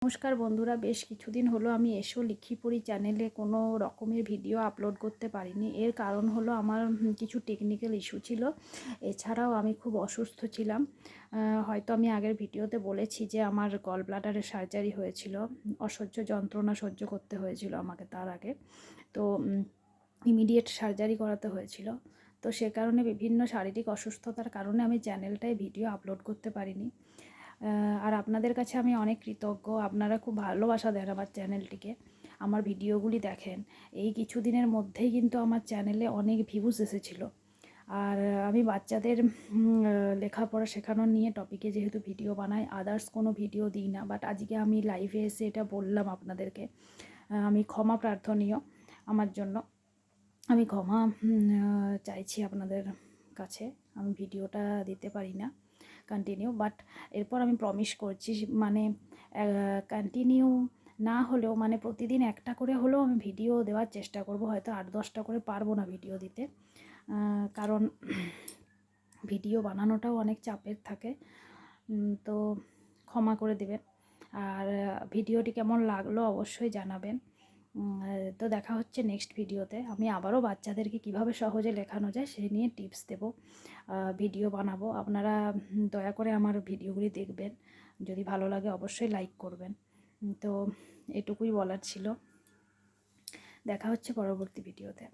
নমস্কার বন্ধুরা, বেশ কিছুদিন হলো আমি এসো লিখি পড়ি চ্যানেলে কোনো রকমের ভিডিও আপলোড করতে পারিনি। এর কারণ হলো আমার কিছু টেকনিক্যাল ইস্যু ছিল। এছাড়াও আমি খুব অসুস্থ ছিলাম। হয়তো আমি আগের ভিডিওতে বলেছি যে আমার গল ব্লাডারের সার্জারি হয়েছিল। অসহ্য যন্ত্রণা সহ্য করতে হয়েছিল আমাকে তার আগে। তো ইমিডিয়েট সার্জারি করাতে হয়েছিল। তো সে কারণে বিভিন্ন শারীরিক অসুস্থতার কারণে আমি চ্যানেলটায় ভিডিও আপলোড করতে পারিনি। আর আপনাদের কাছে আমি অনেক কৃতজ্ঞ। আপনারা খুব ভালোবাসা দেন আমার চ্যানেলটিকে, আমার ভিডিওগুলি দেখেন। এই কিছুদিনের মধ্যেই কিন্তু আমার চ্যানেলে অনেক ভিউজ এসেছিলো। আর আমি বাচ্চাদের লেখাপড়া শেখানো নিয়ে টপিকে যেহেতু ভিডিও বানাই, আদার্স কোনো ভিডিও দিই না। বাট আজকে আমি লাইভে এসে এটা বললাম আপনাদেরকে। আমি ক্ষমা প্রার্থনীয় আমার জন্য। আমি ক্ষমা চাইছি আপনাদের কাছে। আমি ভিডিওটা দিতে পারি না কন্টিনিউ, বাট এরপর আমি প্রমিস করছি, মানে কন্টিনিউ না হলেও মানে প্রতিদিন একটা করে হলেও আমি ভিডিও দেওয়ার চেষ্টা করব। হয়তো 8-10টা করে পারবো না ভিডিও দিতে, কারণ ভিডিও বানানোটাও অনেক চাপের থাকে। তো ক্ষমা করে দেবেন। আর ভিডিওটি কেমন লাগলো অবশ্যই জানাবেন। তো দেখা হচ্ছে নেক্সট ভিডিওতে। আমি আবারও বাচ্চাদেরকে কিভাবে সহজে লেখানো যায় সেই নিয়ে টিপস দেব, ভিডিও বানাবো। আপনারা দয়া করে আমার ভিডিওগুলি দেখবেন। যদি ভালো লাগে অবশ্যই লাইক করবেন। তো এটুকুই বলার ছিল। দেখা হচ্ছে পরবর্তী ভিডিওতে।